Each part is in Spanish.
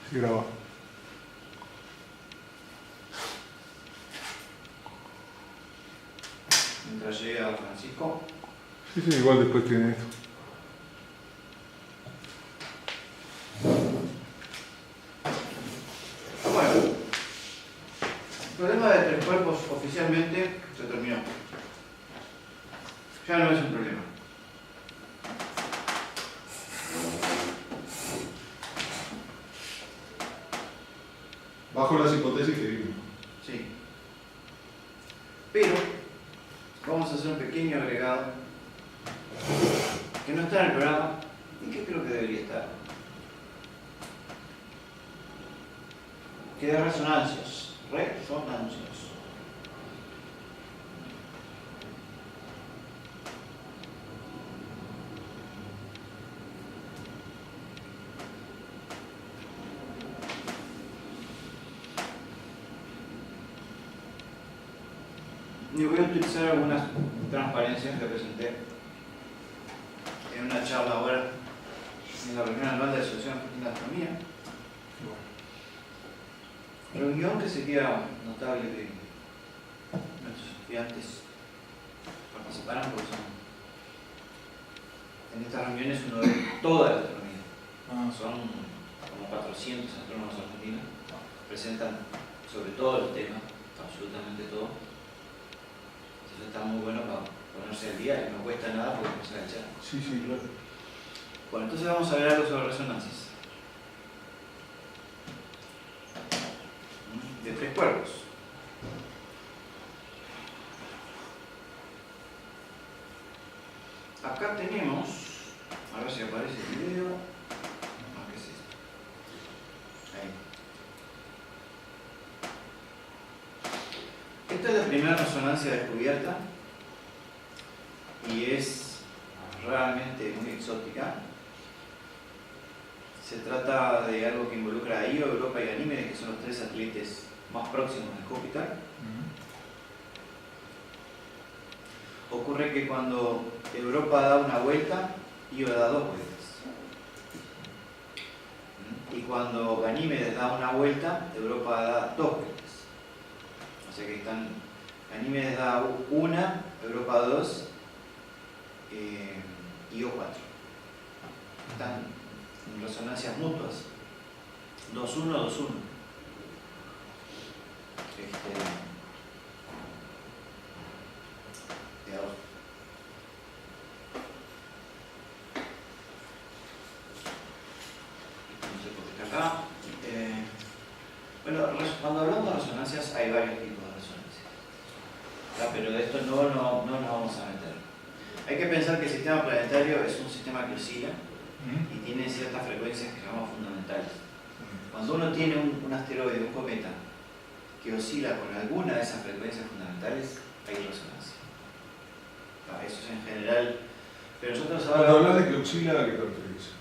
Sí, graba. Mientras llega Francisco. Sí, sí, igual después tiene esto. Bueno, el problema de tres cuerpos oficialmente se terminó. Ya no es un problema. Bajo las hipótesis que vimos. Sí. Pero vamos a hacer un pequeño agregado que no está en el programa y que creo que debería estar. Que de resonancias. Resonancias. Y voy a utilizar algunas transparencias que presenté en una charla ahora en la reunión anual de la Asociación Argentina de Astronomía. Reunión que sería notable que nuestros estudiantes participaran porque son, en estas reuniones uno ve toda la astronomía. Son como 400 astrónomos argentinos, presentan sobre todo el tema, absolutamente todo. Entonces está muy bueno para ponerse al día y no cuesta nada porque empezar a echar. Sí, sí, claro. Bueno, entonces vamos a ver algo sobre resonancias. De tres cuerpos. Acá tenemos, a ver si aparece el video. ¿Qué es esto? Ahí. Esta es la primera resonancia descubierta y es realmente muy exótica. Se trata de algo que involucra a Io, Europa y Ganímedes, que son los tres satélites más próximos de Júpiter. Ocurre que cuando Europa da una vuelta, Io da dos vueltas. Y cuando Ganímedes da una vuelta, Europa da dos vueltas. O sea que Ganímedes da una, Europa dos, Io cuatro. Están en resonancias mutuas. 2-1, 2-1. Acá, bueno, cuando hablamos de resonancias hay varios tipos de resonancias, pero de esto no nos vamos a meter. Hay que pensar que el sistema planetario es un sistema que oscila y tiene ciertas frecuencias que llamamos fundamentales. Cuando uno tiene un asteroide, un cometa, que oscila con alguna de esas frecuencias fundamentales, hay resonancia. Eso es en general. Pero nosotros ahora... Cuando hablas de que oscila, ¿a qué te refieres?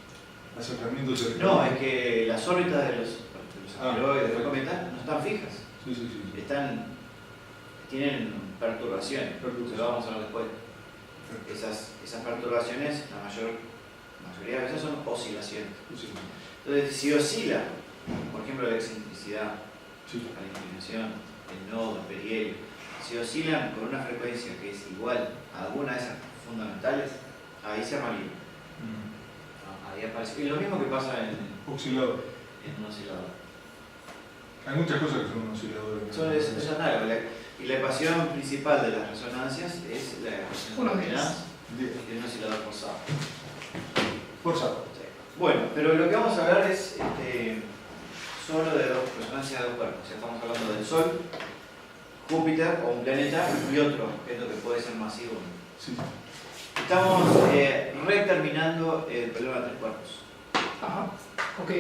¿Acercamiento cercano? No, es que las órbitas de los asteroides, de los cometas, no están fijas. Sí, sí, sí. Tienen perturbaciones. Se lo vamos a ver después. Esas perturbaciones, la mayoría de veces son oscilaciones. Entonces, si oscila, por ejemplo, la excentricidad, la inclinación, el nodo, el perihelio, si oscilan con una frecuencia que es igual a alguna de esas fundamentales, ahí se arma libre. Ahí aparece. Y lo mismo que pasa en un oscilador. Hay muchas cosas que son osciladores. Es análogo. Y la ecuación principal de las resonancias es la ecuación de Laplace de un oscilador forzado. Forzado. Sí. Bueno, pero lo que vamos a hablar es solo de resonancias de dos cuerpos. Ya estamos hablando del Sol, Júpiter o un planeta y otro objeto que puede ser masivo. Sí. Estamos reterminando el problema de tres cuerpos. Ajá. Ok.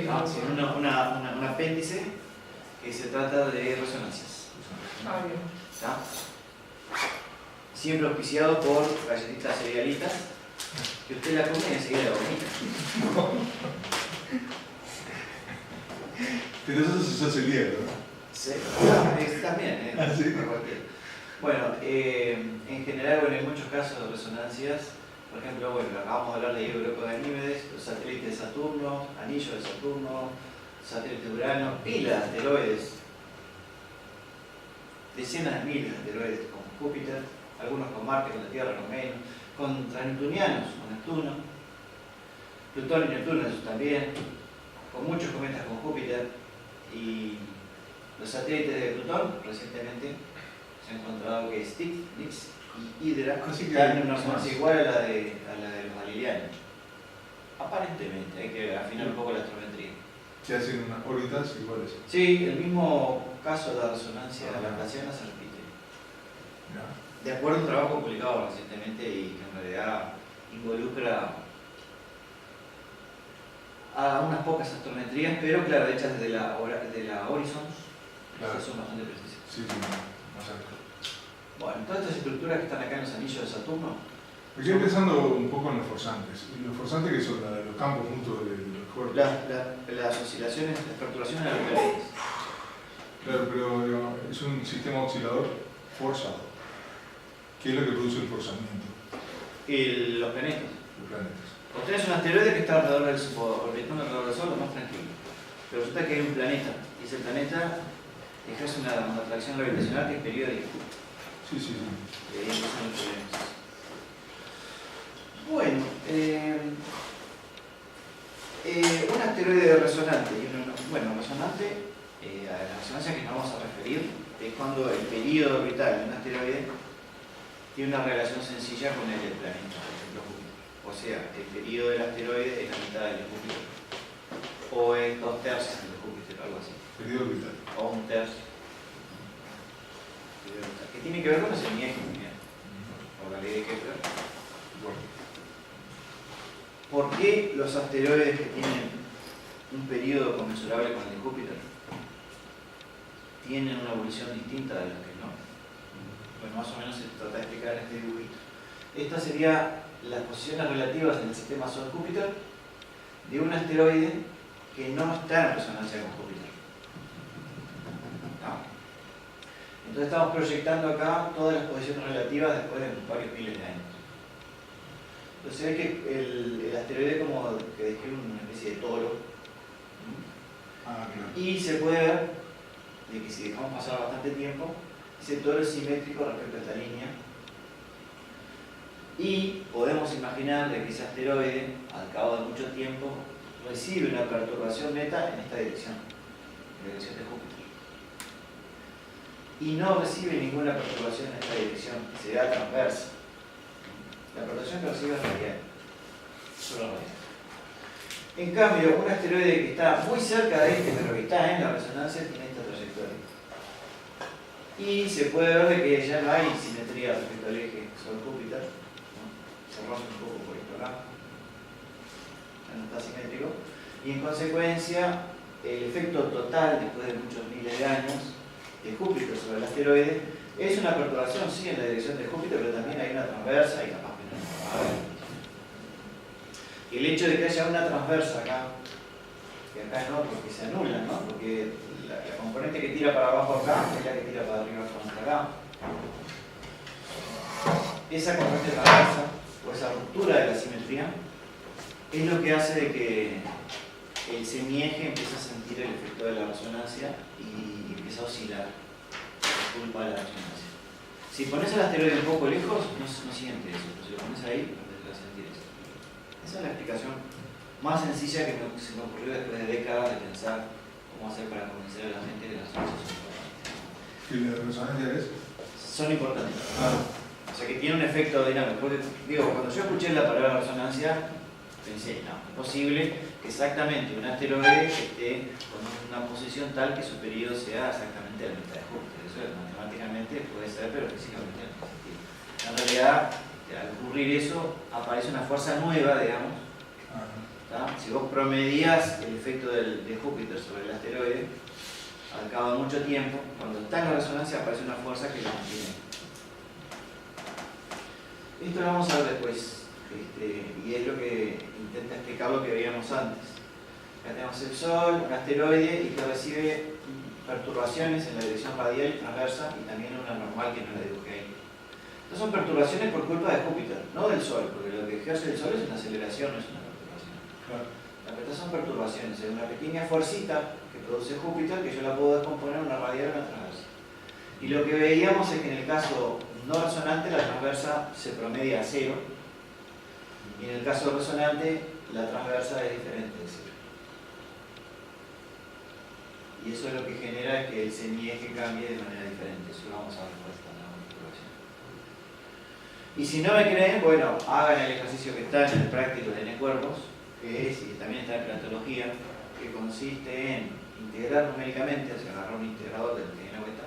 Un apéndice que se trata de resonancias. Bien. ¿Está? Siempre auspiciado por galletitas cerealitas, que usted la come y enseguida la vomita. Pero eso se hace bien, ¿no? Sí, también, ¿Ah, sí? Bueno, en general, bueno, hay muchos casos de resonancias. Por ejemplo, bueno, acabamos de hablar de Europa de Ganímedes, los satélites de Saturno, anillos de Saturno, satélites de Urano, pilas de asteroides, decenas de miles de asteroides con Júpiter, algunos con Marte, con la Tierra, con Venus, con transneptunianos, con Neptuno, Plutón y Neptuno eso también, con muchos cometas con Júpiter, y los satélites de Plutón recientemente se ha encontrado que Styx y Hydra están en una resonancia igual a la de los galileanos. Aparentemente, hay que afinar un poco la astrometría. Que hacen unas órbitas iguales. Sí, el mismo caso de la resonancia lactasiana se repite. Ya. De acuerdo a un trabajo publicado recientemente y que en realidad involucra a unas pocas astrometrías, pero claro, hechas desde la Horizon, Claro. son bastante precisas. Sí, más alto. Bueno, todas estas estructuras que están acá en los anillos de Saturno, Me quedé pensando un poco en los forzantes. Y los forzantes que son los campos juntos de los cuerpos. las oscilaciones, las perturbaciones alcaloides. Claro, pero digamos, es un sistema oscilador forzado. ¿Qué es lo que produce el forzamiento? Y los planetas. Los planetas. Vos tenés un asteroide que está alrededor del Sol, orbitando alrededor del Sol, lo más tranquilo. Pero resulta que hay un planeta, y ese planeta ejerce una atracción gravitacional que es periódica. Sí. Y ahí empiezan los problemas. Bueno, un asteroide resonante y uno no. Bueno, resonante, a la resonancia que nos vamos a referir es cuando el período orbital de un asteroide tiene una relación sencilla con el del planeta, por ejemplo Júpiter. O sea, el período del asteroide es la mitad del de Júpiter, o es 2/3 de Júpiter, algo así, Periodo orbital. o 1/3. Que tiene que ver con los semiejes también, por la ley de Kepler. Bueno. ¿Por qué los asteroides que tienen un periodo conmensurable con el de Júpiter tienen una evolución distinta de los que no? Bueno, más o menos se trata de explicar en este dibujito. Estas serían las posiciones relativas en el sistema Sol-Júpiter de un asteroide que no está en resonancia con Júpiter. ¿No? Entonces estamos proyectando acá todas las posiciones relativas después de varios miles de años. Entonces se ve que el asteroide como que describe una especie de toro. Ah, claro. Y se puede ver de que si dejamos pasar bastante tiempo, ese toro es simétrico respecto a esta línea. Y podemos imaginar de que ese asteroide, al cabo de mucho tiempo, recibe una perturbación neta en esta dirección, en la dirección de Júpiter. Y no recibe ninguna perturbación en esta dirección, se da transversa. La perturbación que recibe es radial, solo radial. En cambio, un asteroide que está muy cerca de este, pero que está en la resonancia, tiene esta trayectoria. Y se puede ver de que ya no hay simetría respecto al eje Sol-Júpiter, ¿no? Se rompe un poco por esto acá, ya no está simétrico. Y en consecuencia, el efecto total, después de muchos miles de años, de Júpiter sobre el asteroide, es una perturbación, sí, en la dirección de Júpiter, pero también hay una transversa y capaz que no. El hecho de que haya una transversa acá, que acá no, porque se anula, ¿no? Porque la componente que tira para abajo acá es la que tira para arriba hasta acá. Esa componente transversa, o esa ruptura de la simetría, es lo que hace de que el semieje empiece a sentir el efecto de la resonancia y empieza a oscilar por culpa de la resonancia. Si pones el asteroide un poco lejos, no siente eso, pero si lo pones ahí, vas a sentir eso. Esa es la explicación más sencilla que se me ocurrió después de décadas de pensar cómo hacer para convencer a la gente de las resonancias. ¿Y la resonancia es? Son importantes. O sea que tiene un efecto dinámico. Porque, digo, cuando yo escuché la palabra resonancia, pensé, no, es posible que exactamente un asteroide esté con una posición tal que su periodo sea exactamente la mitad de Júpiter. Eso matemáticamente puede ser, pero físicamente no tiene sentido. En realidad, al ocurrir eso, aparece una fuerza nueva, digamos. Si vos promedias el efecto de Júpiter sobre el asteroide, al cabo de mucho tiempo, cuando está en la resonancia aparece una fuerza que lo mantiene. Esto lo vamos a ver después, y es lo que intenta explicar lo que veíamos antes. Acá tenemos el Sol, un asteroide, y que recibe perturbaciones en la dirección radial y transversa, y también una normal que no la dibujé ahí. Estas son perturbaciones por culpa de Júpiter, no del Sol, porque lo que ejerce el Sol es una aceleración, no es una perturbación. Claro. Las petas son perturbaciones, es una pequeña fuercita que produce Júpiter que yo la puedo descomponer en una radial o una transversa. Y lo que veíamos es que en el caso no resonante la transversa se promedia a 0 y en el caso resonante la transversa es diferente de 0. Y eso es lo que genera que el semieje cambie de manera diferente. Eso lo vamos a ver después en la manipulación. Y si no me creen, bueno, hagan el ejercicio que está en el práctico de N-cuerpos, que es, y también está en platología, que consiste en integrar numéricamente, o sea, agarrar un integrador del que tiene la vuelta,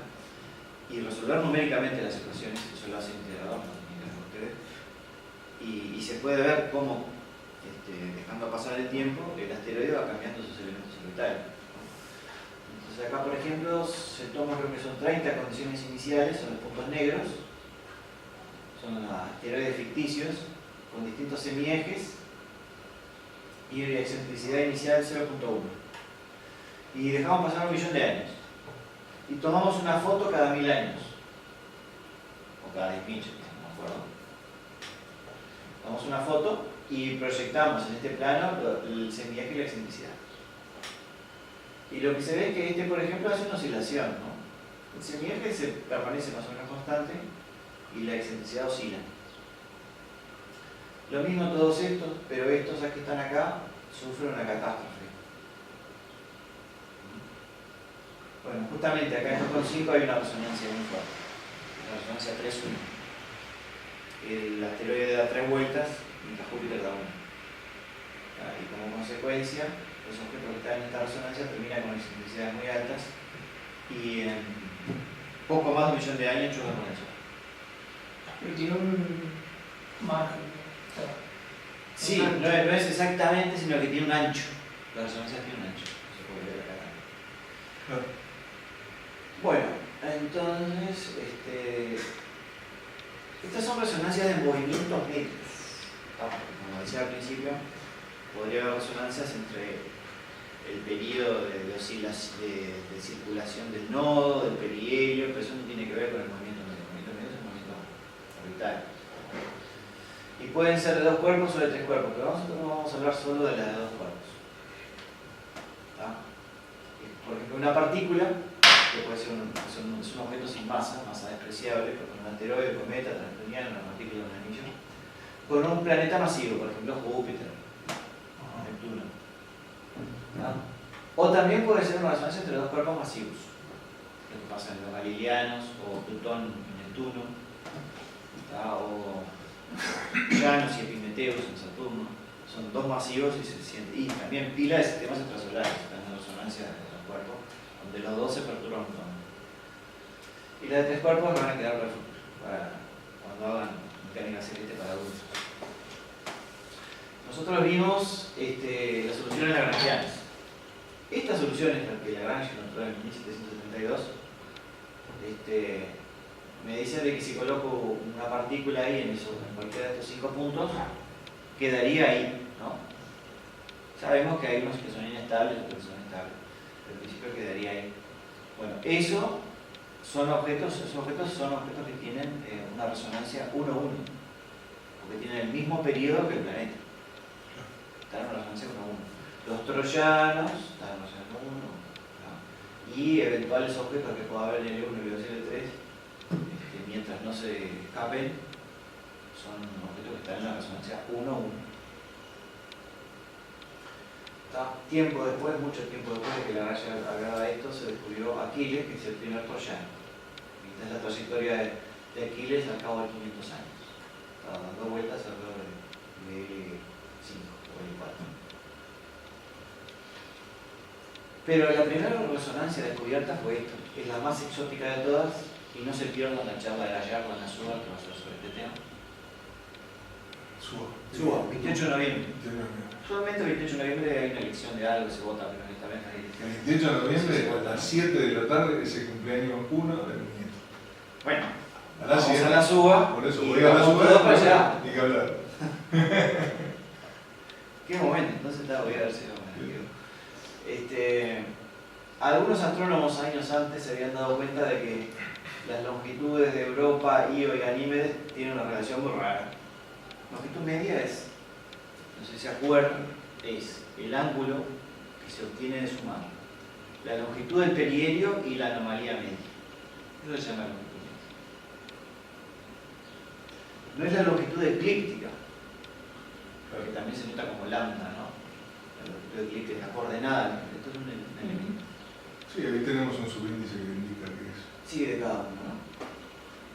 y resolver numéricamente las ecuaciones, eso lo hace el integrador, no tiene que hacer ustedes. Y se puede ver cómo, dejando pasar el tiempo, el asteroide va cambiando sus elementos orbitales. Entonces acá, por ejemplo, se toma, creo que son 30 condiciones iniciales, son los puntos negros, son asteroides ficticios, con distintos semiejes y excentricidad inicial 0.1. Y dejamos pasar 1 millón de años. Y tomamos una foto cada 1000 años. O cada 10.000, no me acuerdo. Tomamos una foto y proyectamos en este plano el semieje y la excentricidad. Y lo que se ve es que por ejemplo, hace una oscilación, ¿no? El semieje permanece más o menos constante y la excentricidad oscila. Lo mismo todos estos, pero estos que están acá sufren una catástrofe. Bueno, justamente acá en el 5 hay una resonancia muy fuerte, la resonancia 3-1. El asteroide da 3 vueltas mientras Júpiter da 1. Y como consecuencia, los objetos que están en esta resonancia terminan con excentricidades muy altas y en poco más de 1 millón de años chocan con el Sol. Pero tiene un margen. Sí, no es exactamente, sino que tiene un ancho. La resonancia tiene un ancho. Se puede ver acá. Bueno, entonces, estas son resonancias de movimientos medios. Como decía al principio, podría haber resonancias entre el periodo de circulación del nodo, del perihelio, pero eso no tiene que ver con el movimiento medio. El movimiento medio es el movimiento orbital. Y pueden ser de 2 cuerpos o de 3 cuerpos, pero nosotros no vamos a hablar solo de las de 2 cuerpos. Por ejemplo, una partícula, que puede ser es un objeto sin masa despreciable, porque un asteroide, cometa, transploniano, una partícula de un anillo, con un planeta masivo, por ejemplo Júpiter, Neptuno. O también puede ser una resonancia entre 2 cuerpos masivos, lo que pasa en los galileanos, o Plutón y Neptuno, o Llanos y Epimetheus en Saturno. Son 2 masivos y se siente. Y también pila de sistemas extrasolares, están en resonancia de los cuerpos, donde los dos se perturban mutuamente. Y las de 3 cuerpos van a quedar para cuando hagan mecánica celeste para adultos. Nosotros vimos las soluciones lagrangianas. Estas soluciones, las que Lagrange encontró en 1772, me dicen de que si coloco una partícula ahí en cualquiera de estos 5 puntos, quedaría ahí, ¿no? Sabemos que hay unos que son inestables, otros que son estables, pero al principio quedaría ahí. Bueno, esos objetos que tienen una resonancia 1-1, porque tienen el mismo periodo que el planeta. Están en una resonancia 1-1. Los troyanos están en una resonancia 1-1, ¿no? Y eventuales objetos que pueda haber en el 1 y el 3, mientras no se escapen, son objetos que están en la resonancia 1-1. Tiempo después, mucho tiempo después de que Lagrange hablaba de esto, se descubrió Aquiles, que es el primer troyano. Y esta es la trayectoria de Aquiles al cabo de 500 años. Estaba dando vueltas alrededor de L5 o L4. Pero la primera resonancia descubierta fue esta. Es la más exótica de todas y no se pierdan la charla de Gallardo en la SUA que va a ser sobre este tema. SUA, 28 de noviembre. Solamente el 28 de noviembre hay una elección de algo, se vota, pero honestamente hay. El 28 de noviembre, a las 7 de la tarde, es el cumpleaños 1 de mi nieto. Bueno, a vamos 7. a la SUA. Por eso y voy a la vamos SUA. todos para allá. Ni que hablar. ¿Qué momento? Entonces voy a ver si lo algunos astrónomos años antes se habían dado cuenta de que las longitudes de Europa, Io y Ganímedes tienen una relación muy rara. La longitud media es, no sé si se acuerdan, es el ángulo que se obtiene de sumar la longitud del perihelio y la anomalía media. Eso se llama longitud media. No es la longitud eclíptica, que también se nota como lambda, ¿no? La longitud eclíptica es la coordenada, esto es un elemento. Sí, ahí tenemos un subíndice que indica que es. Sí, de cada uno, ¿no?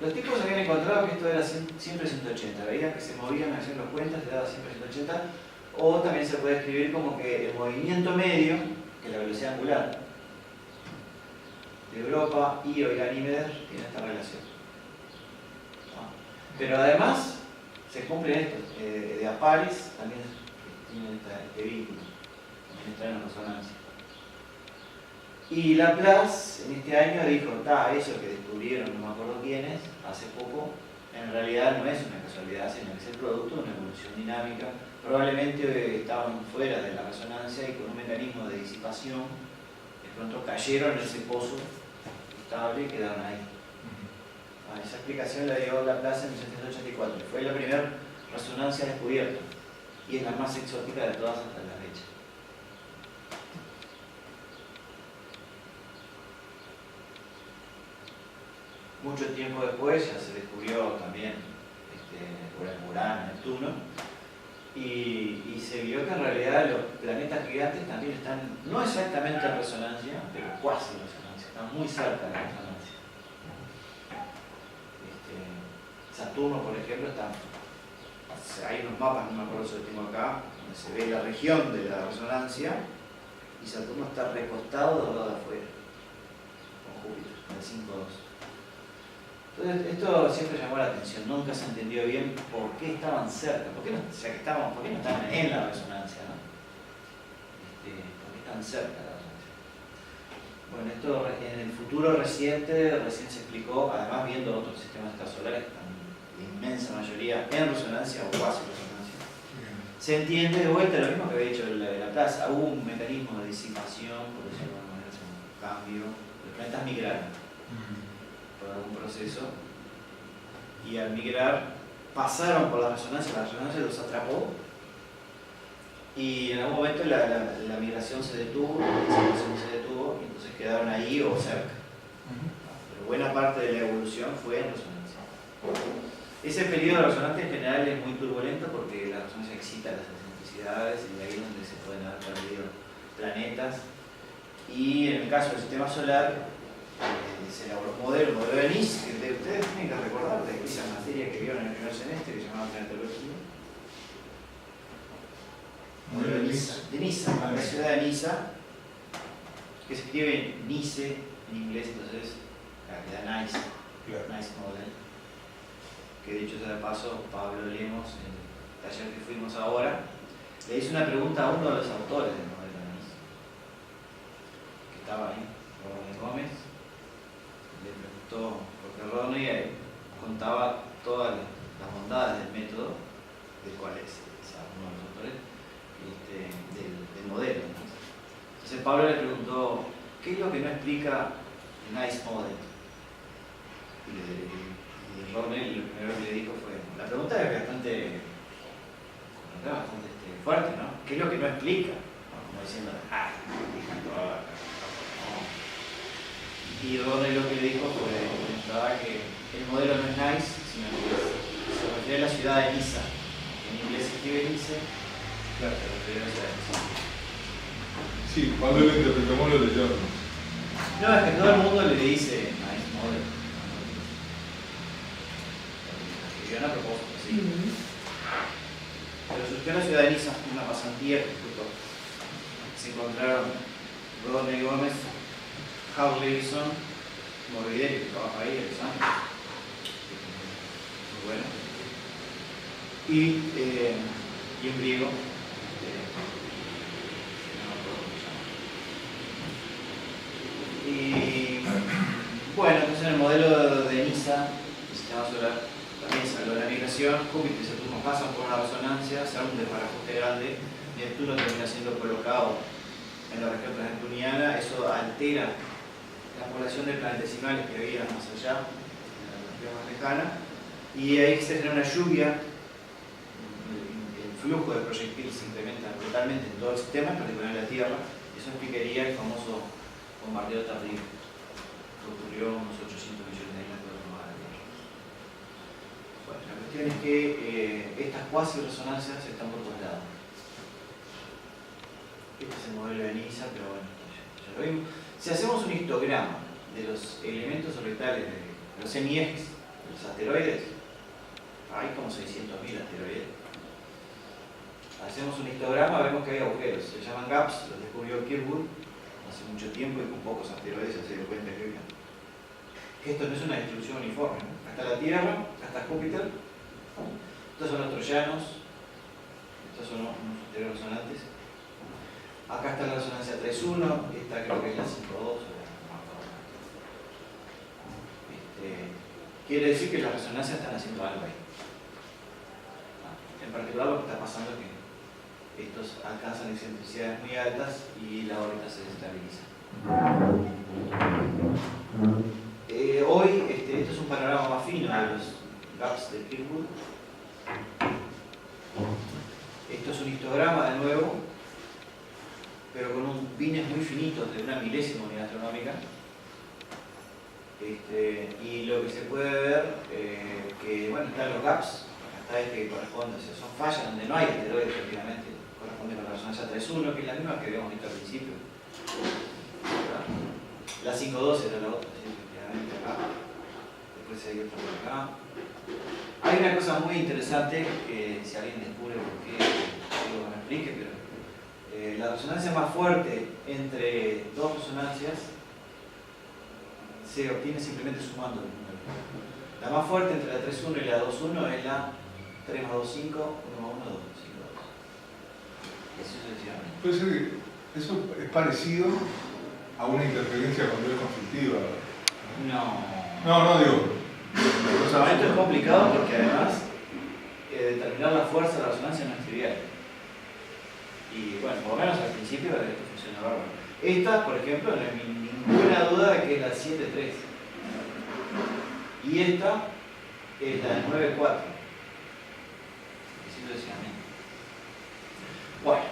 Los tipos habían encontrado que esto era siempre 180, veían que se movían, hacían los cuentas, le daba siempre 180, o también se puede escribir como que el movimiento medio, que es la velocidad angular, de Europa y Ganímedes tiene esta relación. Pero además se cumplen estos, de Apalis también tienen este vínculo, también está en resonancia. Y Laplace en este año dijo, eso que descubrieron, no me acuerdo quiénes, hace poco, en realidad no es una casualidad, sino que es el producto de una evolución dinámica. Probablemente estaban fuera de la resonancia y con un mecanismo de disipación, de pronto cayeron en ese pozo estable y quedaron ahí. Esa explicación la dio Laplace en 1784. Fue la primera resonancia descubierta y es la más exótica de todas hasta la fecha. Mucho tiempo después ya se descubrió también por el Urano, Neptuno, y se vio que en realidad los planetas gigantes también están, no exactamente en resonancia, pero cuasi en resonancia, están muy cerca de la resonancia. Saturno, por ejemplo, hay unos mapas, no me acuerdo si lo tengo acá, donde se ve la región de la resonancia y Saturno está recostado del lado de afuera, con Júpiter, en el 5-2. Entonces, esto siempre llamó la atención, nunca se entendió bien por qué estaban cerca, por qué no estaban en la resonancia, ¿no? ¿Por qué están cerca de la resonancia? Bueno, esto en el futuro reciente recién se explicó, además viendo otros sistemas extrasolares que están la inmensa mayoría en resonancia o cuasi resonancia. Se entiende de vuelta lo mismo que había dicho Laplace, hubo un mecanismo de disipación, por decirlo de alguna manera, un cambio, los planetas migraron por algún proceso y al migrar pasaron por la resonancia los atrapó y en algún momento la migración se detuvo, la disipación se detuvo y entonces quedaron ahí o cerca. Pero buena parte de la evolución fue en resonancia. Ese periodo resonante en general es muy turbulento porque la resonancia excita las excentricidades y ahí es donde se pueden haber perdido planetas. Y en el caso del sistema solar, se elaboró un modelo de Nice, que ustedes tienen que recordar de esa materia que vieron en el primer semestre que se llamaba planetología. Modelo de Niza, la ciudad de Niza, que se escribe Nice en inglés, entonces queda Nice, Nice Model. Que dicho sea de paso, Pablo Lemos, en el taller que fuimos ahora, le hizo una pregunta a uno de los autores del modelo de Nice, que estaba ahí, Rodney Gómez. Le preguntó, porque Rodney contaba todas las bondades del método, del cual es uno de los autores, del modelo. Entonces Pablo le preguntó, ¿qué es lo que no explica el Nice Model? Y Rodney lo primero que le dijo fue, la pregunta es bastante fuerte, ¿no? ¿Qué es lo que no explica? Como diciendo, y Rodney lo que le dijo fue que el modelo no es Nice, sino que se refiere a la ciudad de Niza. En inglés se escribe Nice, claro, se refiere a la ciudad de Niza. Sí, cuando lo interpretamos lo leyó. No, es que todo el mundo le dice Nice Model. Lo escribió a propósito, sí. Pero surgió en la ciudad de Niza, una pasantía que se encontraron Rodney Gómez, Hal Lewison, Morbidelli, que trabaja ahí, el San, muy bueno, y un griego, no me acuerdo cómo se llama. Y bueno, entonces en el modelo de Niza, el sistema solar, también se habló de la migración, Júpiter y Saturno pasan por una resonancia, se hace un desbarajuste grande, Neptuno termina siendo colocado en la región transneptuniana, eso altera la población de planetesimales que había más allá, en la región más lejana, y ahí se genera una lluvia, el flujo de proyectiles se incrementa brutalmente en todo el sistema, en particular en la Tierra. Eso explicaría el famoso bombardeo tardío que ocurrió unos 800 millones de años después de la Tierra. Bueno, la cuestión es que estas cuasi resonancias están por todos lados. Este es el modelo de NISA, pero bueno, ya lo vimos. Si hacemos un histograma de los elementos orbitales de los semiejes, de los asteroides, hay como 600.000 asteroides. Hacemos un histograma, vemos que hay agujeros, se llaman gaps, los descubrió Kirkwood hace mucho tiempo y con pocos asteroides se dio cuenta que esto no es una distribución uniforme, ¿no? Acá está la Tierra, acá está Júpiter, estos son los troyanos, estos son unos asteroides resonantes. Acá está la resonancia 3.1, esta creo que es la 5.2. Quiere decir que las resonancias están haciendo algo ahí. En particular lo que está pasando es que estos alcanzan excentricidades muy altas y la órbita se desestabiliza. Hoy esto es un panorama más fino de los gaps de Kirkwood. Esto es un histograma de nuevo, pero con un pines muy finitos de una milésima unidad astronómica. Y lo que se puede ver, que bueno, están los gaps, acá está este que corresponde, o sea, son fallas donde no hay asteroides prácticamente, corresponde con la resonancia 3.1, que es la misma que habíamos visto al principio. La 5.2 era la otra, ¿sí? Efectivamente acá. Después hay otra por acá. Hay una cosa muy interesante que si alguien descubre por qué, digo que me explique, pero la resonancia más fuerte entre dos resonancias se obtiene simplemente sumando los números. La más fuerte entre la 3.1 y la 2.1 es la 3 más 2, 5, 1 más 1, 2, 5, 2. Eso sucesivamente. Puede ser que eso es parecido a una interferencia cuando es conflictiva. No, digo. Esto es complicado porque además determinar la fuerza de la resonancia no es trivial. Y bueno, por lo menos al principio esto funciona bárbaro. Esta, por ejemplo, no hay ninguna duda de que es la 7.3. Y esta es la 9.4. Así sucesivamente. Bueno,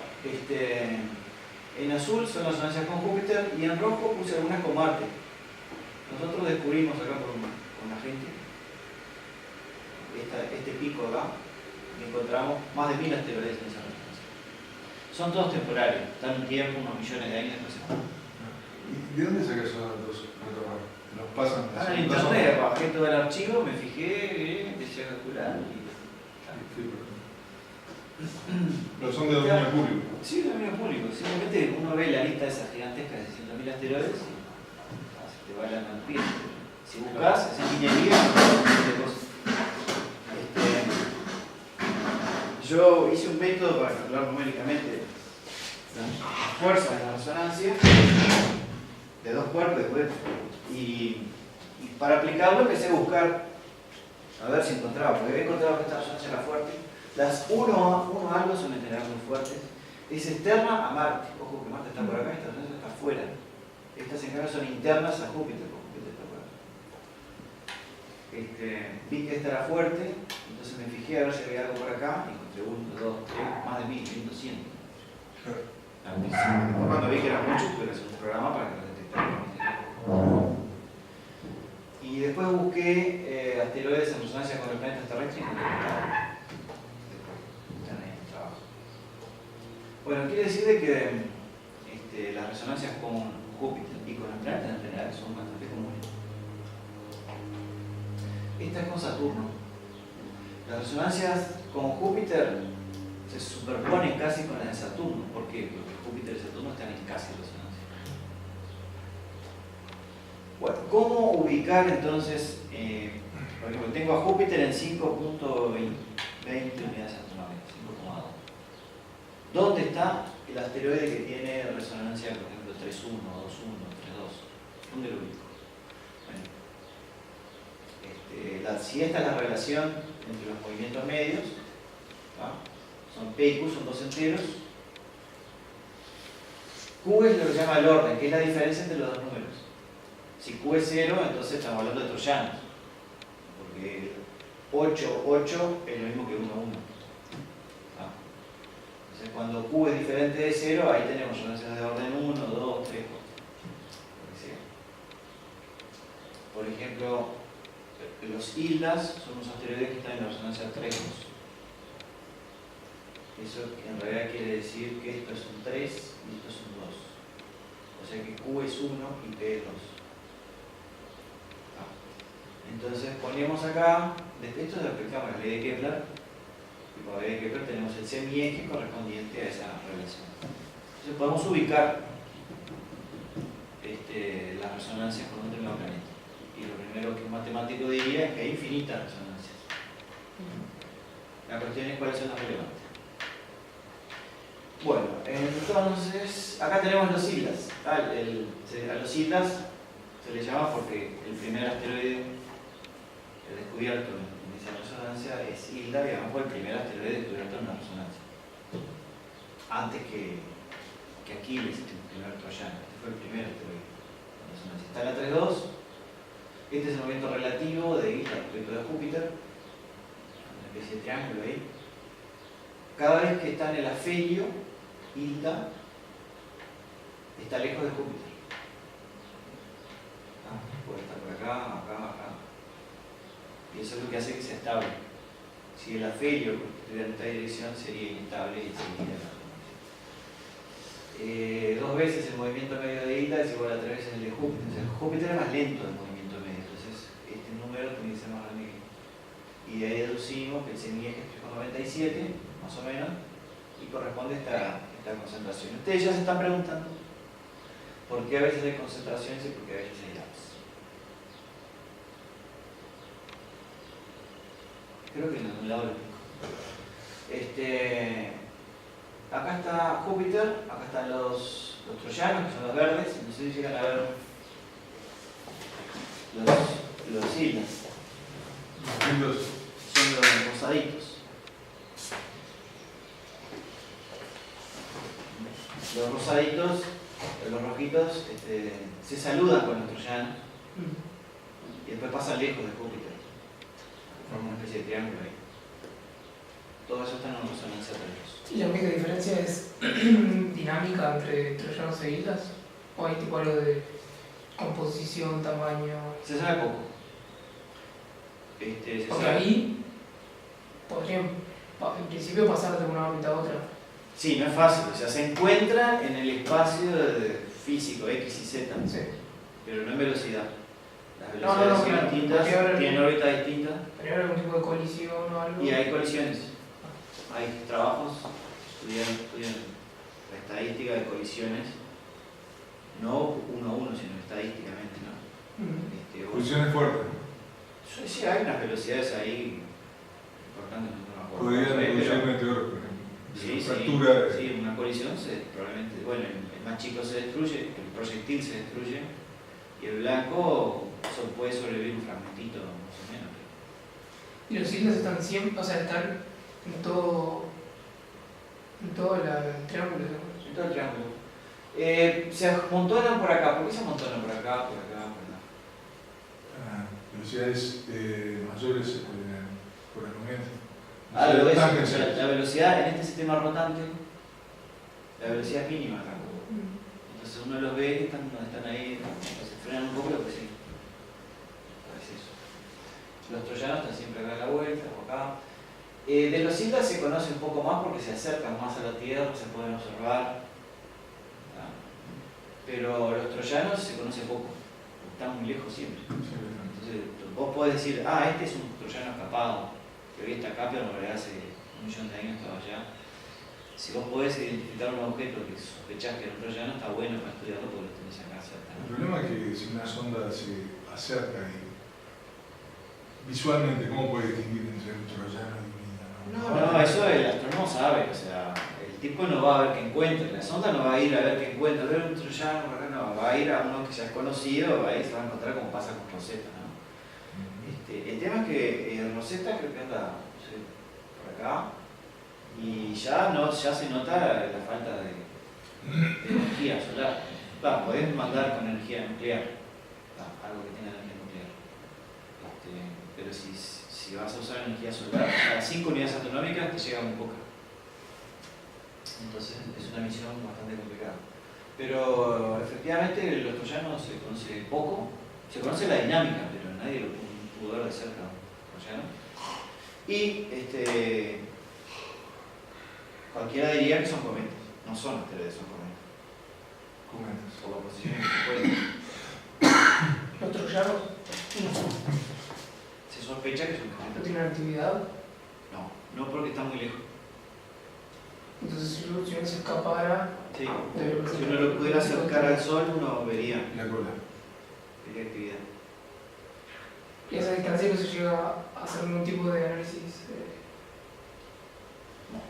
en azul son las resonancias con Júpiter y en rojo puse algunas con Marte. Nosotros descubrimos acá con la gente este pico acá y encontramos más de 1000 asteroides en esa resonancia. Son todos temporarios, están un tiempo, unos millones de años después se van. ¿Y de dónde sacas esos datos? ¿Los pasan? En internet, bajé todo el archivo, me fijé, empecé a calcular y... Pero son de dominio público. Sí, de dominio público. Simplemente uno ve la lista de esas gigantescas de 600.000 asteroides y se te va la mano. Si buscas, es ingeniería, de cosas. Yo hice un método para calcular numéricamente la fuerza de la resonancia de dos cuerpos y para aplicarlo empecé a buscar a ver si encontraba, porque había encontrado que esta resonancia era fuerte. Las 1 algo suelen tener muy fuertes. Es externa a Marte. Ojo que Marte está por acá, esta resonancia está afuera. Estas en cambio son internas a Júpiter, porque Júpiter está por acá. Vi que esta era fuerte, entonces me fijé a ver si había algo por acá y encontré 1, 2, 3, más de 1000, 1200. Cuando vi que era mucho, tuve que hacer un programa para que lo detectara. Y después busqué asteroides en resonancia con los planetas terrestres y no encontraba. Están ahí en el trabajo. Bueno, quiere decir de que las resonancias con Júpiter y con los planetas en general son bastante comunes. Esta es con Saturno. Las resonancias con Júpiter se superponen casi con las de Saturno. ¿Por qué? Porque Júpiter y Saturno están en casi resonancia. Bueno, ¿cómo ubicar entonces? Por ejemplo, tengo a Júpiter en 5.20 unidades astronómicas, 5.2. ¿Dónde está el asteroide que tiene resonancia, por ejemplo, 3.1, 2.1, 3.2? ¿Dónde lo ubico? Bueno, si esta es la relación entre los movimientos medios, ¿no? Son P y Q, son dos enteros. Q es lo que se llama el orden, que es la diferencia entre los dos números. Si Q es 0, entonces estamos hablando de troyanos, porque 8, 8 es lo mismo que 1, 1. Entonces, cuando Q es diferente de 0, ahí tenemos resonancias de orden 1, 2, 3, 4. Por ejemplo, los hildas son unos asteroides que están en la resonancia 3. Eso en realidad quiere decir que esto es un 3 y esto es un 2. O sea que Q es 1 y P es 2. Entonces ponemos acá, esto lo aplicamos la ley de Kepler, y por la ley de Kepler tenemos el semieje correspondiente a esa relación. Entonces podemos ubicar las resonancias con un determinado planeta. Y lo primero que un matemático diría es que hay infinitas resonancias. La cuestión es cuáles son las relevantes. Bueno, entonces acá tenemos los hildas. A los hildas se les llama porque el primer asteroide descubierto en esa resonancia es Hilda, y además fue el primer asteroide descubierto en una resonancia. Antes que Aquiles, el primer troyano. Este fue el primer asteroide en la resonancia. Está la 3.2. Este es el movimiento relativo de Hilda respecto de Júpiter. Una especie de triángulo ahí. Cada vez que está en el afelio, Hilda está lejos de Júpiter. Puede estar por acá, acá. Y eso es lo que hace que sea estable. Si el afelio estuviera en esta dirección sería inestable y seguiría. 2 veces el movimiento medio de Hilda es igual a 3 veces el de Júpiter. O sea, Júpiter es más lento del movimiento medio, entonces este número tiene que ser más grande que este. Y de ahí deducimos que el semieje es 3,97, más o menos, y corresponde a esta concentración. Ustedes ya se están preguntando por qué a veces hay concentraciones y por qué a veces hay gaps. Creo que en algún lado lo explico. Acá está Júpiter, acá están los troyanos, que son los verdes, no sé si llegan a ver los hildas. Son los rosaditos. Los rosaditos, los rojitos, se saludan con los troyanos y después pasan lejos de Júpiter. Forman una especie de triángulo ahí. Todo eso está en una resonancia 3. ¿Y la única diferencia es dinámica entre troyanos e hildas? ¿O hay tipo algo de composición, tamaño? Se sabe poco. Porque ahí podrían en principio pasar de una órbita a otra. Sí, no es fácil. O sea, se encuentran en el espacio físico X y Z, Sí. pero no en velocidad. Las velocidades son distintas, tienen órbitas distintas. ¿Pero hay algún tipo de colisión o algo? Y hay colisiones. Hay trabajos, estudian la estadística de colisiones, no uno a uno, sino estadísticamente, ¿no? Colisiones fuertes. Sí, hay unas velocidades ahí importantes, no me acuerdo. Podrían producir meteoros, por ejemplo. Sí, una colisión probablemente, bueno, el más chico se destruye, el proyectil se destruye, y el blanco puede sobrevivir un fragmentito, más o menos. ¿Y los hildas están siempre, o sea, están en todo el triángulo? En todo el triángulo. Se amontonan por acá. ¿Por qué se amontonan por acá, por acá, por acá? Velocidades mayores por el movimiento. La velocidad en este sistema rotante, la velocidad es mínima acá. Entonces uno los ve que están ahí, se frenan un poco, lo que sí. Es eso. Los troyanos están siempre acá a la vuelta, o acá. De los hildas se conoce un poco más porque se acercan más a la Tierra, se pueden observar. Pero los troyanos se conoce poco, están muy lejos siempre. Entonces vos podés decir, este es un troyano escapado, que hoy está acá, pero en realidad hace 1.000.000 de años estaba allá. Si vos podés identificar un objeto que sospechás que es un troyano, está bueno para estudiarlo porque lo tenés acá cerca. El problema es que si una sonda se acerca y visualmente, ¿cómo puede distinguir entre un troyano y un hilda? No, eso el astrónomo sabe, o sea, el tipo no va a ver qué encuentra, la sonda no va a ir a ver qué encuentra, a ver un troyano, por acá no, va a ir a uno que ya es conocido, ahí se va a encontrar como pasa con Rosetta, ¿no? El tema es que Rosetta creo que anda, no sé, por acá, y ya se nota la falta de energía solar. Podés mandar con energía nuclear, algo que tenga energía nuclear, pero si vas a usar energía solar, a 5 unidades astronómicas te llega muy poca. Entonces es una misión bastante complicada. Pero efectivamente los troyanos se conoce poco, se conoce la dinámica, pero nadie lo pudo ver de cerca, troyano. Y cualquiera diría que son cometas, no son asteroides, son cometas. Cometas. Por la posición en que se pueden. Los troyanos Se sospecha que son no cometas. tienen actividad. No porque están muy lejos. Entonces, si uno se escapara, Sí. Si uno lo pudiera acercar al sol, uno vería La cola. actividad. y a esa distancia no se llega a hacer ningún tipo de análisis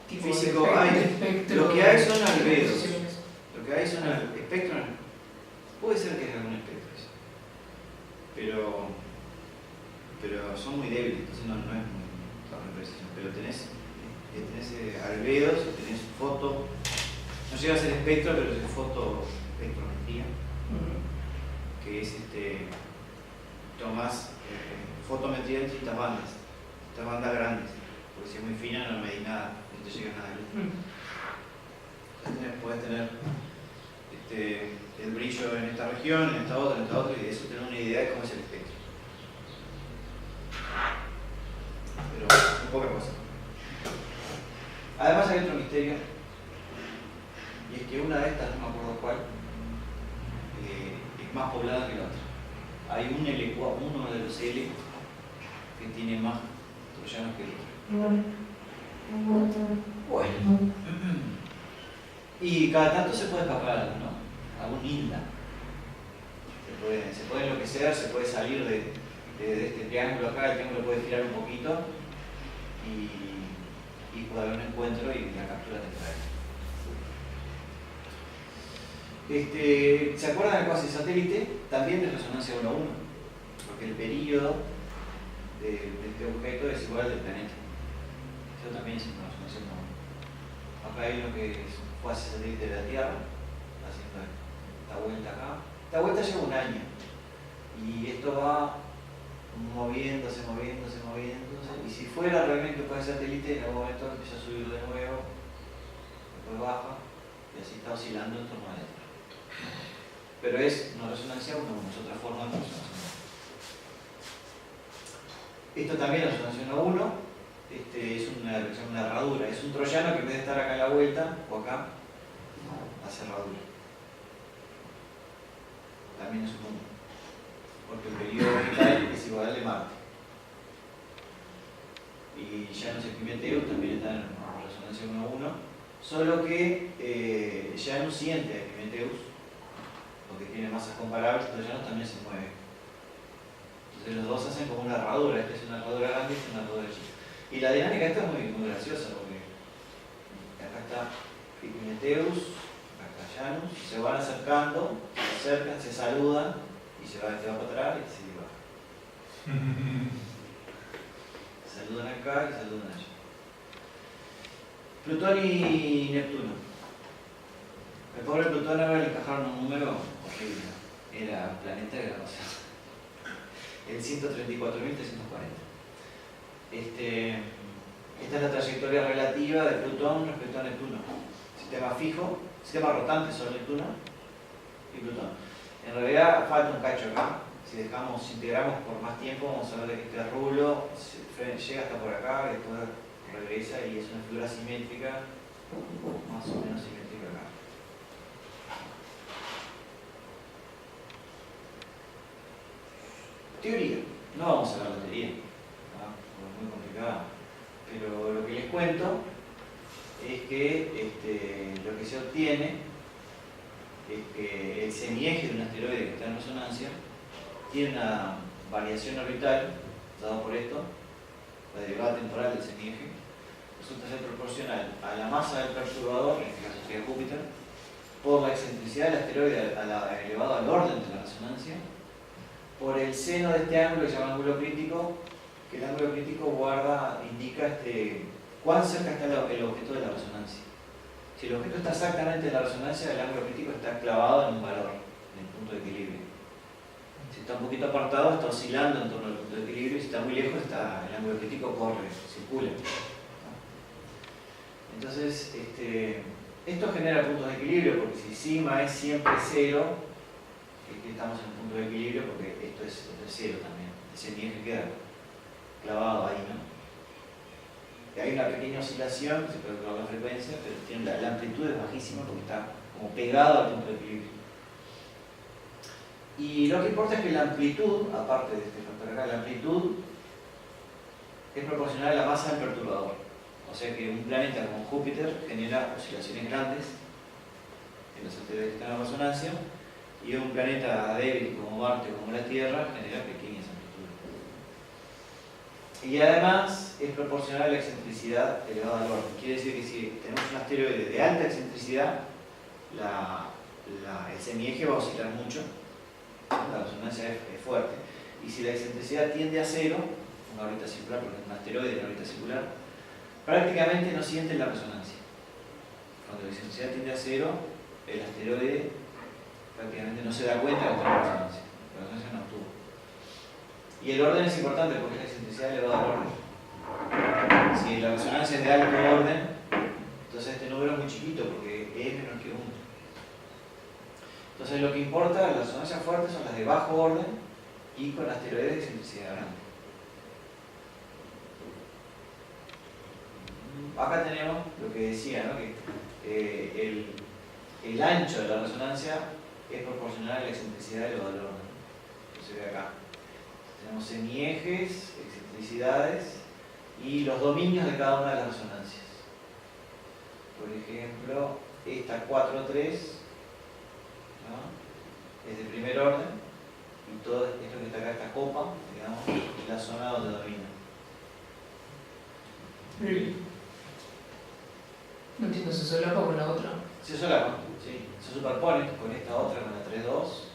tipo Físico, de hay. espectro. Lo que hay son de albedos. posiciones. Lo que hay son espectros. Puede ser que haya algún espectro, pero son muy débiles, entonces no es muy preciso. Pero tenés albedos, tenés foto, no llega a ser espectro, pero es fotoespectrometría, que es tomás fotometría en distintas bandas grandes, porque si es muy fina no medís nada, no te llega nada de luz. Entonces podés tener el brillo en esta región, en esta otra, y de eso tener una idea de cómo es el espectro. Pero muy poca cosa. Además hay otro misterio, y es que una de estas, no me acuerdo cuál, es más poblada que la otra. Hay un LQ, uno de los L, que tiene más troyanos que el otro. Bueno. Y cada tanto se puede escapar algo, ¿no? Algún Inda. Se puede enloquecer, se puede salir de este triángulo acá, el triángulo puede girar un poquito y puede haber un encuentro y la captura temporal. ¿Se acuerdan del cuasi satélite? También de resonancia 1 a 1, porque el período de este objeto es igual al del planeta. Eso también es una resonancia 1 a 1. Acá hay uno que es cuasi satélite de la Tierra, haciendo esta vuelta acá. Esta vuelta lleva un año y esto va moviéndose, y si fuera realmente un satélite, en algún momento empieza a subir de nuevo, después baja, y así está oscilando en torno a la Tierra. Pero es una resonancia 1 a 1, es otra forma de resonancia 1 a 1. Esto también es resonancia 1 a 1, es una herradura, es un troyano que en vez de estar acá a la vuelta, o acá, hace herradura. También es un 1, porque el periodo orbital es igual al de Marte. Y Janus y Epimetheus también están en resonancia 1 a 1, solo que Janus siente a Epimetheus, porque tiene masas comparables, entonces Janus también se mueve. Entonces los dos hacen como una herradura, esta es una herradura grande y esta es una herradura chica. Y la dinámica esta es muy graciosa, porque acá está Epimetheus, acá está Janus, se van acercando, se acercan, se saludan, y se va para atrás y se va. Saludan acá y saludan allá. Plutón y Neptuno. El pobre Plutón ahora le encajaron un número horrible. Era un planeta que era pasado. El 134.340. Esta es la trayectoria relativa de Plutón respecto a Neptuno. Sistema fijo, sistema rotante sobre Neptuno y Plutón. En realidad falta un cacho acá. Si integramos por más tiempo, vamos a ver que este rulo llega hasta por acá y después regresa y es una figura simétrica, más o menos simétrica acá. Teoría. No vamos a hablar de teoría, ¿no? Es muy complicada. Pero lo que les cuento es que lo que se obtiene es que el semieje de un asteroide que está en resonancia tiene una variación orbital, dado por esto, la derivada temporal del semieje, resulta ser proporcional a la masa del perturbador, en este caso sería Júpiter, por la excentricidad del asteroide elevado al orden de la resonancia, por el seno de este ángulo que se llama ángulo crítico, que el ángulo crítico indica cuán cerca está el objeto de la resonancia. Si el objeto está exactamente en la resonancia, el ángulo crítico está clavado en un valor, en el punto de equilibrio. Si está un poquito apartado, está oscilando en torno al punto de equilibrio, y si está muy lejos, el ángulo crítico corre, circula. Entonces, Esto genera puntos de equilibrio, porque si sigma es siempre 0, es que estamos en punto de equilibrio, porque esto es 0 también. Ese eje queda clavado ahí, ¿no? Y hay una pequeña oscilación, se puede calcular la frecuencia, pero tiene la amplitud es bajísima porque está como pegado al punto de equilibrio. Y lo que importa es que la amplitud, aparte de este factor acá, la amplitud es proporcional a la masa del perturbador. O sea que un planeta como Júpiter genera oscilaciones grandes en los asteroides que están en resonancia, y un planeta débil como Marte, como la Tierra, genera pequeñas amplitudes. Y además es proporcional a la excentricidad elevada al orden. Quiere decir que si tenemos un asteroide de alta excentricidad, el semieje va a oscilar mucho, la resonancia es fuerte. Y si la excentricidad tiende a 0, una órbita circular, porque es un asteroide de una órbita circular, prácticamente no sienten la resonancia. Cuando la excentricidad tiende a 0, el asteroide prácticamente no se da cuenta de que está en resonancia. La resonancia no actúa. Y el orden es importante porque es la excentricidad elevada al orden. Si la resonancia es de alto orden, entonces este número es muy chiquito porque es menor que 1. Entonces lo que importa, las resonancias fuertes son las de bajo orden y con asteroides de excentricidad grande. Acá tenemos lo que decía, ¿no? Que el ancho de la resonancia es proporcional a la excentricidad elevada al orden. Eso se ve acá. Tenemos semiejes, excentricidades y los dominios de cada una de las resonancias. Por ejemplo, esta 4,3, ¿no? Es de primer orden, y todo esto que está acá, esta copa, digamos, es la zona donde domina. No entiendo, ¿se solapa con la otra? Se solapa, sí. Se superpone con esta otra, con la 3,2.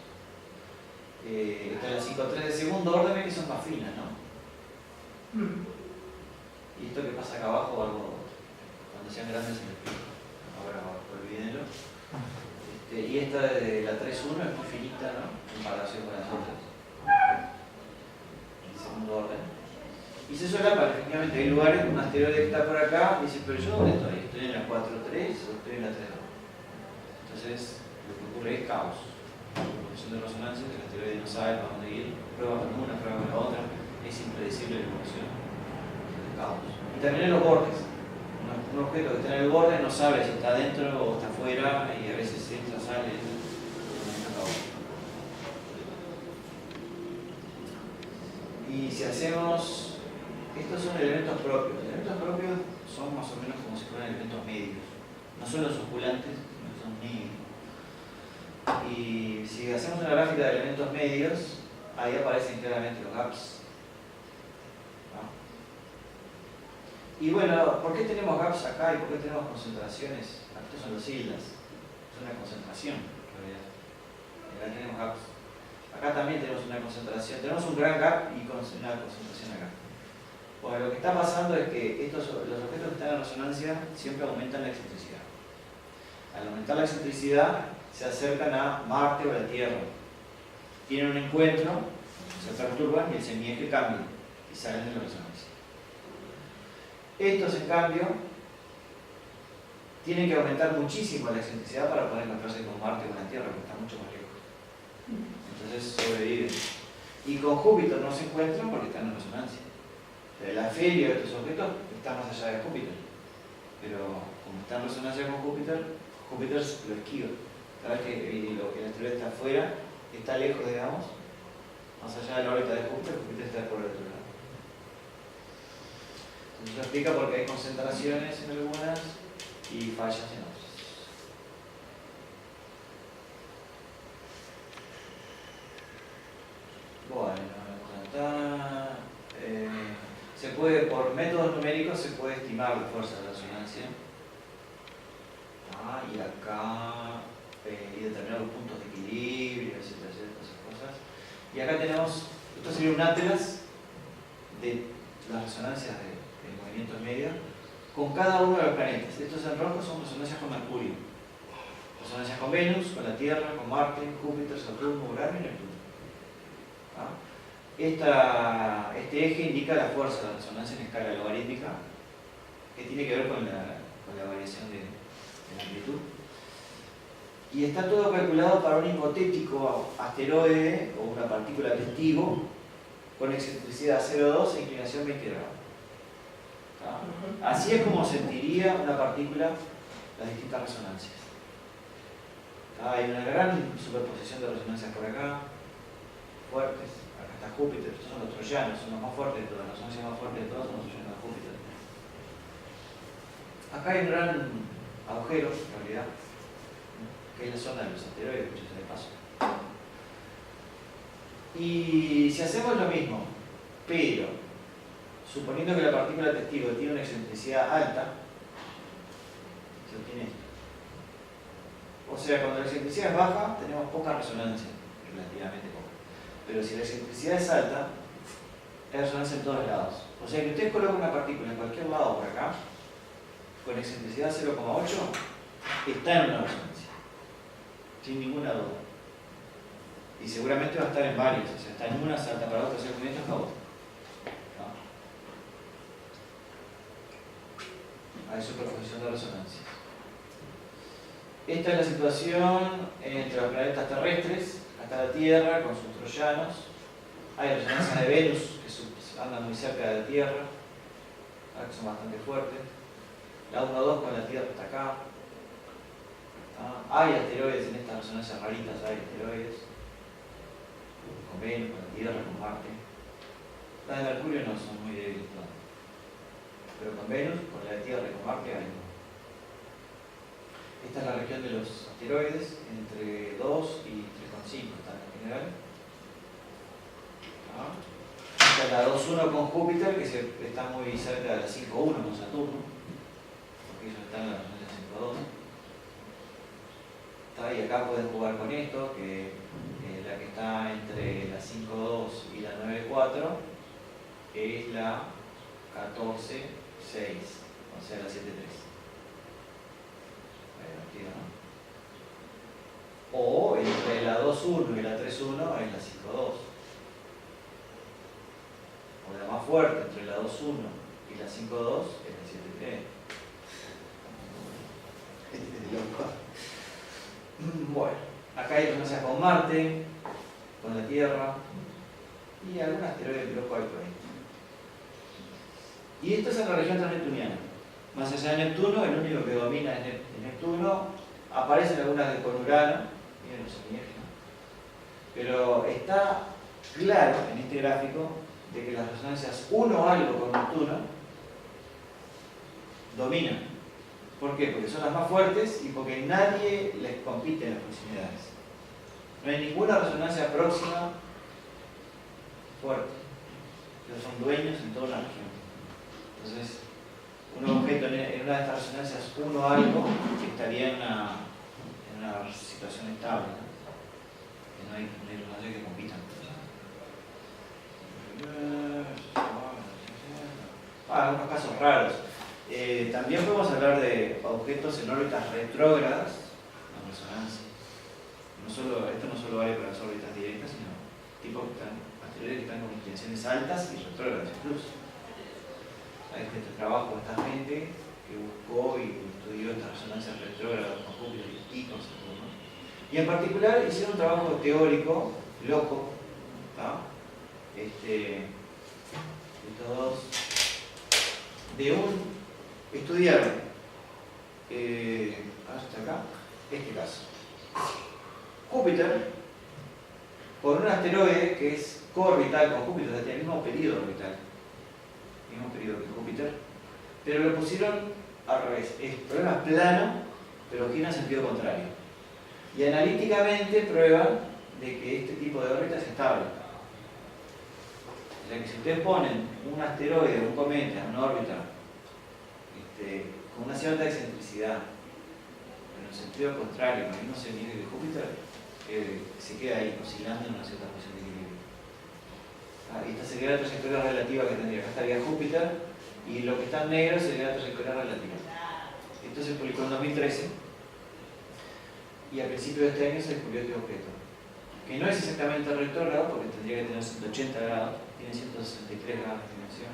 Esta es la 5,3 de segundo orden, que son más finas, ¿no? Y esto que pasa acá abajo, algo, cuando sean grandes se me explica. Ahora olvídenlo. Y esta de la 3,1 es muy finita, ¿no? En comparación con las otras. En segundo orden. Y se solapa, efectivamente, hay lugares, un asteroide que está por acá, y dice, pero yo ¿dónde estoy? ¿Estoy en la 4,3 o estoy en la 3,2? Entonces, lo que ocurre es caos. La función de resonancia, el asteroide no sabe para dónde ir, prueba con una, prueba con la otra, es impredecible la evolución. Caos. Y también en los bordes. Un objeto que está en el borde no sabe si está dentro o está afuera, y a veces entra, sale, y si hacemos, estos son elementos propios. Los elementos propios son más o menos como si fueran elementos medios. No son los osculantes, sino que son medios. Y si hacemos una gráfica de elementos medios, ahí aparecen claramente los gaps. ¿No? Y bueno, ¿por qué tenemos gaps acá y por qué tenemos concentraciones? Estos son los islas. Es una concentración, en realidad. Acá tenemos gaps. Acá también tenemos una concentración. Tenemos un gran gap y una concentración acá. Bueno, lo que está pasando es que los objetos que están en resonancia siempre aumentan la excentricidad. Al aumentar la excentricidad, se acercan a Marte o a la Tierra. Tienen un encuentro, se perturban y el semieje cambia y salen de la resonancia. Estos, en cambio, tienen que aumentar muchísimo la excentricidad para poder encontrarse con Marte o con la Tierra, porque está mucho más lejos. Entonces sobreviven. Y con Júpiter no se encuentran porque están en resonancia. El afelio de estos objetos está más allá de Júpiter. Pero como está en resonancia con Júpiter, Júpiter lo esquiva. Cada vez que el asteroide está afuera, está lejos, digamos, más allá de la órbita de Júpiter, Júpiter está por el otro lado. Entonces eso explica por qué hay concentraciones en algunas y fallas en otras. Bueno, se puede, por métodos numéricos, se puede estimar la fuerza de resonancia. Y acá, y determinar los puntos de equilibrio, etcétera, esas cosas. Y acá tenemos, esto sería un atlas de las resonancias de movimientos medios con cada uno de los planetas. Estos en rojo son resonancias con Mercurio, resonancias con Venus, con la Tierra, con Marte, Júpiter, Saturno, Urano y Neptuno. Este eje indica la fuerza de resonancia en escala logarítmica, que tiene que ver con la variación de en amplitud. Y está todo calculado para un hipotético asteroide o una partícula testigo con excentricidad 0,2 e inclinación 20 grados. Así es como sentiría una partícula las distintas resonancias. Hay una gran superposición de resonancias por acá, fuertes. Acá está Júpiter, estos son los troyanos, son los más fuertes de todas, las resonancias más fuertes de todas son los troyanos de Júpiter. Acá hay un gran agujero, en realidad, que es la zona de los asteroides, dicho sea de paso. Y si hacemos lo mismo, pero suponiendo que la partícula testigo tiene una excentricidad alta, se obtiene esto. O sea, cuando la excentricidad es baja, tenemos poca resonancia, relativamente poca. Pero si la excentricidad es alta, hay resonancia en todos lados. O sea que usted coloca una partícula en cualquier lado por acá, con excentricidad 0,8, está en una resonancia, sin ninguna duda. Y seguramente va a estar en varios, o sea, está en una, salta para otra, hacer movimientos a otra. Hay superposición de resonancias. Esta es la situación entre los planetas terrestres, hasta la Tierra, con sus troyanos. Hay resonancias de Venus, que andan muy cerca de la Tierra, que son bastante fuertes. La 1-2 con la Tierra hasta acá. Hay asteroides en estas resonancias raritas, hay asteroides. Con Venus, con la Tierra, con Marte. Las de Mercurio no son muy débiles, ¿no? Pero con Venus, con la de Tierra y con Marte hay. Esta es la región de los asteroides, entre 2 y 3,5 están en general. Esta es la 2,1 con Júpiter, que está muy cerca de la 5,1 con Saturno, porque ellos están en la región de 5,2. Y acá pueden jugar con esto, que la que está entre la 5,2 y la 9,4 es la 14,6, o sea la 7,3. ¿No? O entre la 2,1 y la 3,1 es la 5,2. O la más fuerte, entre la 2,1 y la 5,2 es la 7,3. Bueno, acá hay resonancias con Marte, con la Tierra y algún asteroide que loco hay por ahí. Y esto es en la región transneptuniana. Más allá de Neptuno, el único que domina es Neptuno. Aparecen algunas con Urano, miren los alienígenas. Pero está claro en este gráfico de que las resonancias 1 algo con Neptuno dominan. ¿Por qué? Porque son las más fuertes y porque nadie les compite en las proximidades. No hay ninguna resonancia próxima fuerte. Ellos son dueños en toda la región. Entonces, un objeto en una de estas resonancias 1 algo estaría en una situación estable, ¿no? Que no hay resonancias que compitan. Algunos casos raros. También podemos hablar de objetos en órbitas retrógradas en resonancia. Esto no solo vale para las órbitas directas, sino asteroides que están con inclinaciones altas y retrógradas incluso. Hay este trabajo de esta gente que buscó y estudió estas resonancias retrógradas con Júpiter y con Saturno. Y en particular hicieron un trabajo teórico, loco, estos dos, estudiaron hasta acá, este caso. Júpiter, con un asteroide que es coorbital con Júpiter, tiene el mismo periodo orbital, mismo periodo que Júpiter, pero lo pusieron al revés. El problema es plano, pero gira en sentido contrario. Y analíticamente prueban de que este tipo de órbita es estable. O sea que si ustedes ponen un asteroide o un cometa en una órbita con una cierta excentricidad, en el sentido contrario, con el mismo sentido que Júpiter, se queda ahí oscilando en una cierta posición de equilibrio. Y esta sería la trayectoria relativa que tendría. Acá estaría Júpiter y lo que está en negro sería la trayectoria relativa. Esto se publicó en 2013 y a principios de este año se descubrió este objeto, que no es exactamente retrógrado porque tendría que tener 180 grados, tiene 163 grados de dimensión.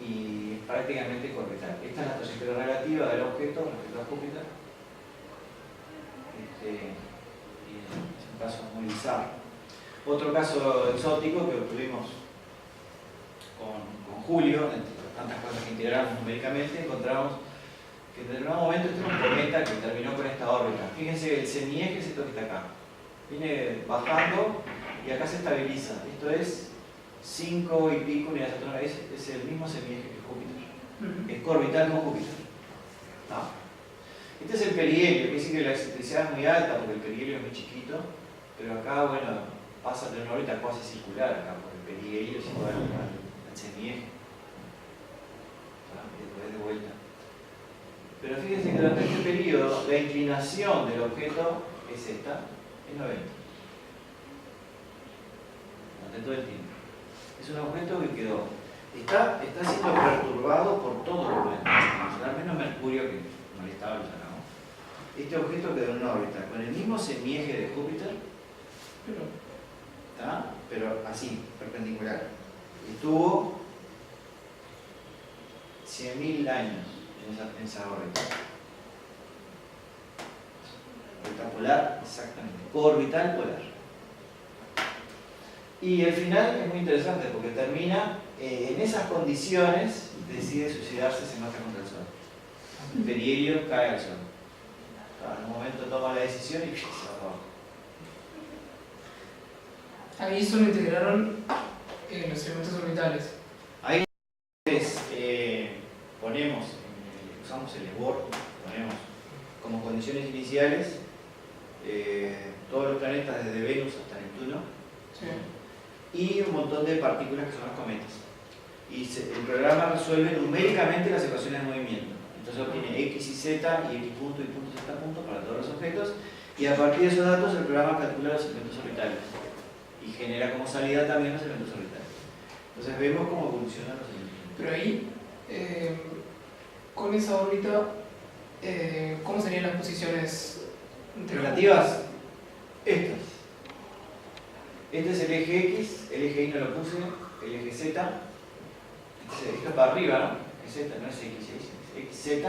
y es prácticamente orbital. Esta es la trayectoria relativa del objeto respecto a Júpiter. Y es un caso muy bizarro. Otro caso exótico que obtuvimos con Julio, entre tantas cosas que integramos numéricamente, encontramos que en determinado momento este es un cometa que terminó con esta órbita. Fíjense, el semieje es esto que está acá. Viene bajando y acá se estabiliza. Esto es 5 y pico unidades astronómicas. Es el mismo semieje que Júpiter. Es coorbital con Júpiter. ¿No? Este es el perihelio, que dice que la excentricidad es muy alta porque el perihelio es muy chiquito, pero acá, bueno, pasa a tener una órbita cuasi circular acá, porque el perihelio es igual al semieje. Después de vuelta. Pero fíjense que durante este periodo la inclinación del objeto es esta, es 90. Durante todo el tiempo. Es un objeto que está siendo perturbado por todos los planetas, al menos Mercurio, que no le estaba hablando. Este objeto quedó en una órbita con el mismo semieje de Júpiter, pero así, perpendicular. Estuvo 100.000 años en esa órbita. Órbita polar, exactamente. Coorbital polar. Y el final es muy interesante porque termina en esas condiciones, decide suicidarse, se mata contra el Sol. El perihelio cae al Sol. En un momento toma la decisión y se va abajo. Ahí solo integraron los elementos orbitales. Ahí usamos el EBOR, ponemos como condiciones iniciales todos los planetas desde Venus hasta Neptuno, y un montón de partículas que son los cometas. Y el programa resuelve numéricamente las ecuaciones de movimiento. Entonces obtiene X y Z y X punto y punto y Z punto para todos los objetos, y a partir de esos datos el programa calcula los elementos orbitales y genera como salida también los elementos orbitales. Entonces vemos cómo evolucionan los elementos. Pero ahí, con esa órbita, ¿cómo serían las posiciones relativas? Estas. Este es el eje X, el eje Y no lo puse, el eje Z. Esto es para arriba, ¿no? Es Z, no es X, es XZ.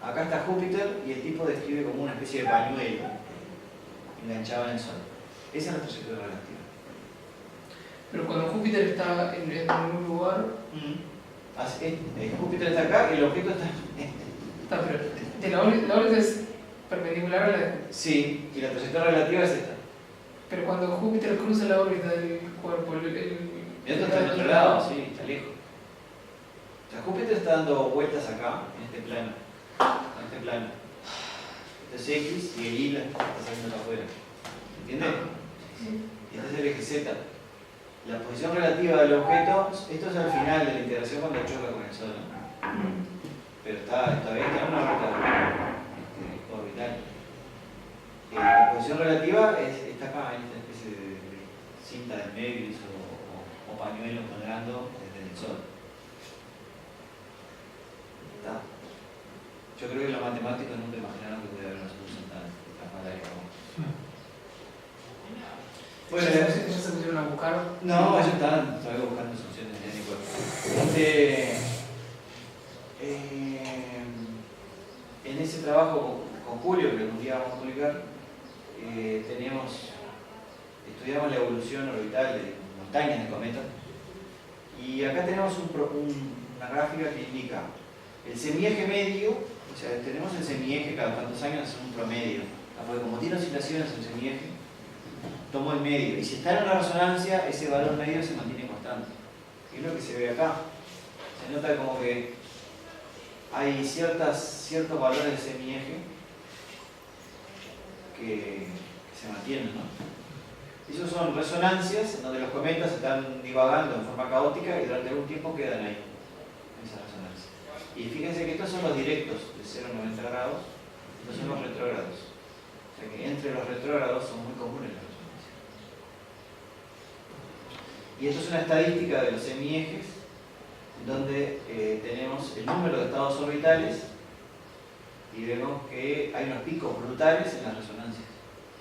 Acá está Júpiter y el tipo describe como una especie de pañuelo enganchado en el Sol. Esa es la trayectoria relativa. Pero cuando Júpiter está en un lugar... Júpiter está acá y el objeto está en este. Pero la órbita es perpendicular a la... Sí, y la trayectoria relativa es esta. Pero cuando Júpiter cruza la órbita del cuerpo... Esto está en otro lado, sí, está lejos. O sea, Júpiter está dando vueltas acá, en este plano. Esto es X y el Y está saliendo para afuera. ¿Entiendes? Y este es el eje Z. La posición relativa del objeto, esto es al final de la integración cuando choca con el Sol, ¿no? Pero todavía está en una órbita orbital. La posición relativa está acá, en esta especie de cinta de Möbius o pañuelo colgando desde el Sol. ¿Está? Yo creo que los matemáticos nunca imaginaron que pudiera haber una solución tan mala como. Bueno, ¿ya se pusieron a buscar? No, ellos estaban todavía buscando soluciones de mi cuerpo. En ese trabajo con Julio, que algún día vamos a publicar, estudiamos la evolución orbital de montañas de cometas. Y acá tenemos una gráfica que indica el semieje medio, o sea, tenemos el semieje cada tantos años, es un promedio. Porque como tiene oscilaciones el semieje, tomo el medio, y si está en una resonancia, ese valor medio se mantiene constante. Y es lo que se ve acá. Se nota como que hay ciertos valores de semieje que se mantienen, ¿no? Esos son resonancias en donde los cometas están divagando en forma caótica y durante algún tiempo quedan ahí, en esa resonancia. Y fíjense que estos son los directos de 0 a 90 grados, estos son los retrógrados. O sea que entre los retrógrados son muy comunes las resonancias. Y esto es una estadística de los semiejes, donde tenemos el número de estados orbitales y vemos que hay unos picos brutales en las resonancias.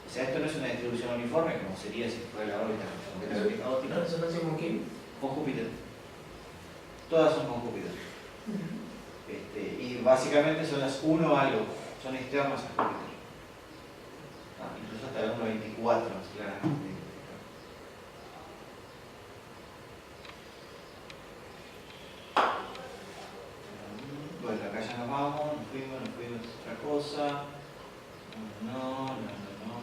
O sea, esto no es una distribución uniforme como sería si fuera la órbita ¿La resonancia con quién? con Júpiter. Todas son con Júpiter. Y básicamente son las 1 algo, son externas a Júpiter. Incluso hasta el 1.24, claramente. Bueno, acá ya nos vamos, nos fuimos a otra cosa. No,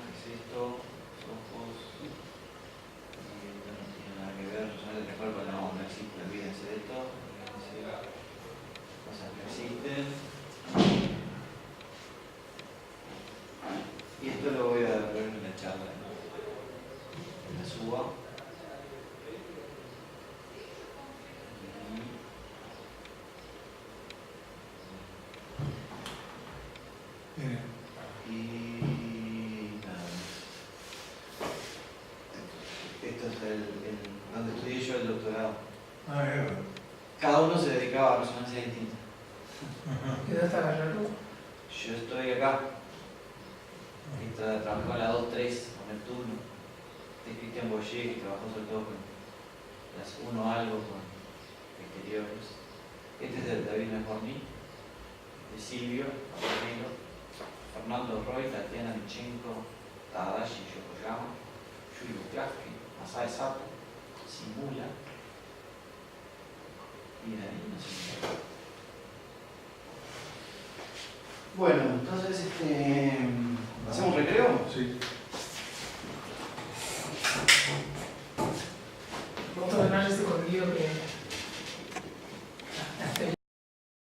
¿qué es esto? Los ojos. No tiene nada que ver, personal de cuerpo, no existe, olvídense de esto. Cosas que existen. Y esto lo voy a ver en la charla, en la suba. Y nada más. Esto es donde estudié yo el doctorado. Ah, es verdad. Cada uno se dedicaba a resonancia distinta. ¿Y dónde está Gallardo? Yo estoy acá. Trabajé con la 2-3, con Neptuno. Este es Cristian Boyer, que trabajó sobre todo con las 1 algo, con exteriores. Este es de David Mejorny, de Silvio, Armelo, Fernando Roy, Tatiana Michenko, Tadashi Yokoyama, Yuri Bukrafki, Masae Sato, Simula. Y de ahí no sé. Bueno, entonces ¿hacemos un recreo? Sí. Vamos a ganar ese escondido que